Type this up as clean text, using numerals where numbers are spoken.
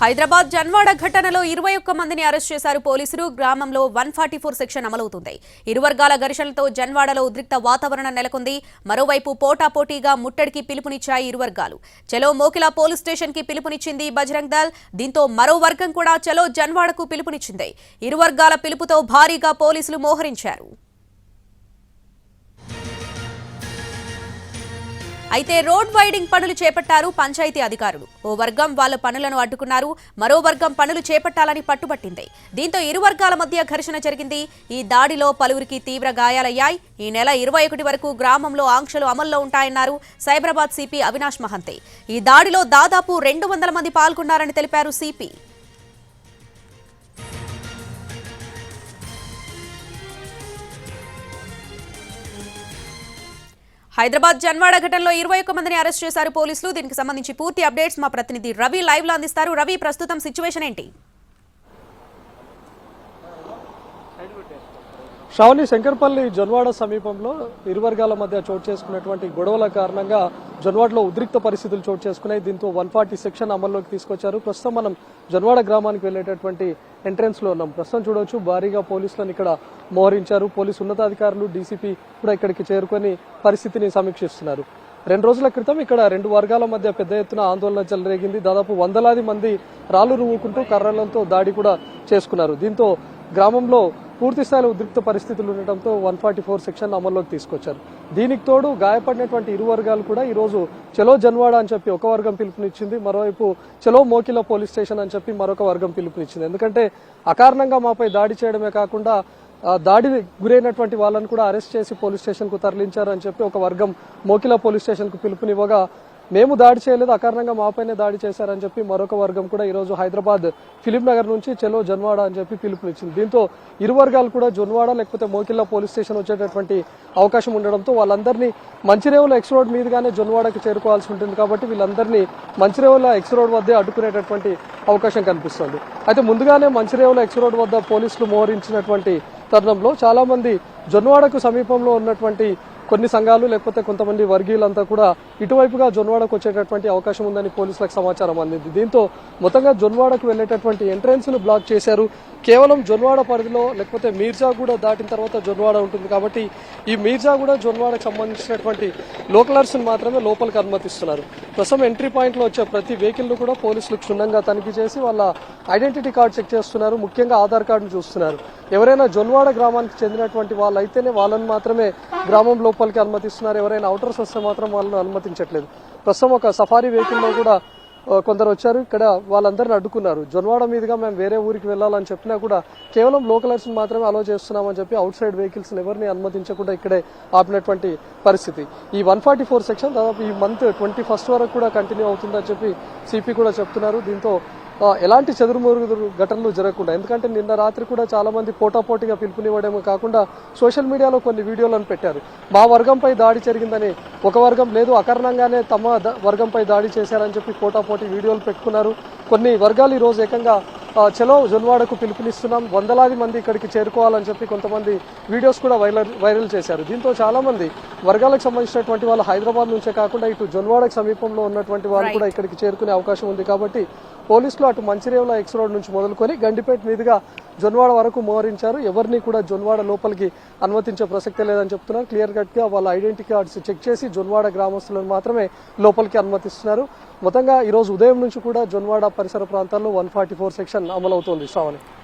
హైదరాబాద్ జన్వాడ ఘటనలో 21 మందిని అరెస్ట్ చేశారు పోలీసులు. గ్రామంలో 144 సెక్షన్ అమలవుతుంది. ఇరు వర్గాల ఘర్షణలతో జన్వాడలో ఉద్రిక్త వాతావరణం నెలకొంది. మరోవైపు పోటాపోటీగా ముట్టడికి పిలుపునిచ్చాయి ఇరు వర్గాలు. చలో మోకిలా పోలీస్ స్టేషన్ కి పిలుపునిచ్చింది బజరంగ్ దళ్. దీంతో మరో వర్గం కూడా చలో జన్వాడకు పిలుపునిచ్చింది. ఇరు వర్గాల పిలుపుతో భారీగా పోలీసులు మోహరించారు. అయితే రోడ్ వైడింగ్ పనులు చేపట్టారు పంచాయతీ అధికారులు. ఓ వర్గం వాళ్ళ పనులను అడ్డుకున్నారు. మరో వర్గం పనులు చేపట్టాలని పట్టుబట్టింది. దీంతో ఇరు వర్గాల మధ్య ఘర్షణ జరిగింది. ఈ దాడిలో పలువురికి తీవ్ర గాయాలయ్యాయి. ఈ నెల 21 వరకు గ్రామంలో ఆంక్షలు అమల్లో ఉంటాయన్నారు సైబరాబాద్ సిపి అవినాష్ మహంతే. ఈ దాడిలో దాదాపు 200 మంది పాల్గొన్నారని తెలిపారు సిపి. హైదరాబాద్ జన్వాడ ఘటనలో 21 మందిని అరెస్ట్ చేశారు పోలీసులు. దీనికి సంబంధించి పూర్తి అప్డేట్స్ మా ప్రతినిధి రవి లైవ్ లో అందిస్తారు. రవి, ప్రస్తుతం సిచ్యువేషన్ ఏంటి? శ్రావణి, శంకర్పల్లి జొన్వాడ సమీపంలో ఇరు వర్గాల మధ్య చోటు చేసుకున్నటువంటి గొడవల కారణంగా జొన్వాడలో ఉద్రిక్త పరిస్థితులు చోటు చేసుకున్నాయి. దీంతో 140 సెక్షన్ అమల్లోకి తీసుకొచ్చారు. ప్రస్తుతం మనం జొన్వాడ గ్రామానికి వెళ్లేటటువంటి ఎంట్రెన్స్ లో ఉన్నాం. ప్రస్తుతం చూడవచ్చు, భారీగా పోలీసులను ఇక్కడ మోహరించారు. పోలీసు ఉన్నతాధికారులు, డీసీపీ కూడా ఇక్కడికి చేరుకొని పరిస్థితిని సమీక్షిస్తున్నారు. 2 రోజుల క్రితం ఇక్కడ 2 వర్గాల మధ్య పెద్ద ఎత్తున ఆందోళన చెలరేగింది. దాదాపు 100లాది మంది రాళ్లు రువ్వుకుంటూ కర్రలతో దాడి కూడా చేసుకున్నారు. దీంతో గ్రామంలో పూర్తి స్థాయిలో ఉద్రిక్త పరిస్థితులు ఉండటంతో 144 సెక్షన్ అమల్లోకి తీసుకొచ్చారు. దీనికి తోడు గాయపడినటువంటి ఇరు వర్గాలు కూడా ఈ రోజు చలో జన్వాడ అని చెప్పి ఒక వర్గం పిలుపునిచ్చింది. మరోవైపు చలో మోకిలా పోలీస్ స్టేషన్ అని చెప్పి మరొక వర్గం పిలుపునిచ్చింది. ఎందుకంటే అకారణంగా మాపై దాడి చేయడమే కాకుండా దాడి గురైనటువంటి వాళ్ళని కూడా అరెస్ట్ చేసి పోలీస్ స్టేషన్ కు తరలించారని చెప్పి ఒక వర్గం మోకిలా పోలీస్ స్టేషన్ కు పిలుపునివ్వగా, మేము దాడి చేయలేదు, అకారణంగా మాపైనే దాడి చేశారని చెప్పి మరొక వర్గం కూడా ఈ రోజు హైదరాబాద్ ఫిలిం నగర్ నుంచి చలో జన్వాడ అని చెప్పి పిలుపునిచ్చింది. దీంతో ఇరు వర్గాలు కూడా జొన్వాడ లేకపోతే మోకిల్లా పోలీస్ స్టేషన్ వచ్చేటటువంటి అవకాశం ఉండడంతో వాళ్ళందరినీ మంచిరేవుల ఎక్స్ రోడ్ మీదుగానే జొన్వాడకి చేరుకోవాల్సి ఉంటుంది. కాబట్టి వీళ్ళందరినీ మంచిరేవుల ఎక్స్ రోడ్ వద్దే అడ్డుకునేటటువంటి అవకాశం కనిపిస్తుంది. అయితే ముందుగానే మంచిరేవుల ఎక్స్ రోడ్ వద్ద పోలీసులు మోహరించినటువంటి తరుణంలో చాలా మంది జొన్వాడకు సమీపంలో ఉన్నటువంటి కొన్ని సంఘాలు లేకపోతే కొంతమంది వర్గీయులంతా కూడా ఇటువైపుగా జొన్వాడకు వచ్చేటటువంటి అవకాశం ఉందని పోలీసులకు సమాచారం అందింది. దీంతో మొత్తంగా జొన్వాడకు వెళ్లేటటువంటి ఎంట్రెన్స్ ను బ్లాక్ చేశారు. కేవలం జొన్వాడ పరిధిలో లేకపోతే మీర్జాగూడ దాటిన తర్వాత జొన్వాడ ఉంటుంది. కాబట్టి ఈ మీర్జాగూడ జొన్వాడకు సంబంధించినటువంటి లోకలర్స్ మాత్రమే లోపలికి అనుమతిస్తున్నారు. ప్రస్తుతం ఎంట్రీ పాయింట్ లో వచ్చే ప్రతి వెహికల్ ను కూడా పోలీసులు క్షుణ్ణంగా తనిఖీ చేసి వాళ్ళ ఐడెంటిటీ కార్డు చెక్ చేస్తున్నారు. ముఖ్యంగా ఆధార్ కార్డును చూస్తున్నారు. ఎవరైనా జొన్వాడ గ్రామానికి చెందినటువంటి వాళ్ళైతేనే వాళ్ళని మాత్రమే గ్రామం లోపలికి అనుమతిస్తున్నారు. ఎవరైనా అవుటర్స్ వస్తే మాత్రం వాళ్ళని అనుమతించట్లేదు. ప్రస్తుతం ఒక సఫారీ వెహికల్ లో కూడా కొందరు వచ్చారు. ఇక్కడ వాళ్ళందరిని అడ్డుకున్నారు. జొన్వాడ మీదుగా మేము వేరే ఊరికి వెళ్లాలని చెప్పినా కూడా కేవలం లోకలర్స్ మాత్రమే అలో చేస్తున్నామని చెప్పి అవుట్ సైడ్ వెహికల్స్ ఎవరిని అనుమతించకుండా ఇక్కడే ఆపినటువంటి పరిస్థితి. ఈ 144 సెక్షన్ దాదాపు ఈ మంత్ 21 వరకు కూడా కంటిన్యూ అవుతుందని చెప్పి సిపి కూడా చెప్తున్నారు. దీంతో ఎలాంటి చెదురుమరుగు ఘటనలు జరగకుండా, ఎందుకంటే నిన్న రాత్రి కూడా చాలా మంది పోటాపోటీగా పిలుపునివ్వడమే కాకుండా సోషల్ మీడియాలో కొన్ని వీడియోలను పెట్టారు. మా వర్గంపై దాడి జరిగిందని ఒక వర్గం, లేదు అకారణంగానే తమ వర్గంపై దాడి చేశారని చెప్పి పోటాపోటీ వీడియోలు పెట్టుకున్నారు. కొన్ని వర్గాలు ఈ రోజు ఏకంగా చలో జొన్వాడకు పిలుపునిస్తున్నాం, 100లాది మంది ఇక్కడికి చేరుకోవాలని చెప్పి కొంతమంది వీడియోస్ కూడా వైరల్ చేశారు. దీంతో చాలా మంది వర్గాలకు సంబంధించినటువంటి వాళ్ళు హైదరాబాద్ నుంచే కాకుండా ఇటు జొన్వాడకు సమీపంలో ఉన్నటువంటి వాళ్ళు కూడా ఇక్కడికి చేరుకునే అవకాశం ఉంది. కాబట్టి పోలీసులు అటు మంచిరేవుల ఎక్స్ రోడ్ నుంచి మొదలుకొని గండిపేట మీదుగా జొన్వాడ వరకు మోహరించారు. ఎవరిని కూడా జొన్వాడ లోపలికి అనుమతించే ప్రసక్తే లేదని చెప్తున్నారు. క్లియర్ కట్ గా వాళ్ళ ఐడెంటిటీ కార్డ్స్ చెక్ చేసి జొన్వాడ గ్రామస్తులను మాత్రమే లోపలికి అనుమతిస్తున్నారు. మొత్తంగా ఈ రోజు ఉదయం నుంచి కూడా జొన్వాడ పరిసర ప్రాంతాల్లో 144 సెక్షన్ అమలవుతోంది. శ్రావణి.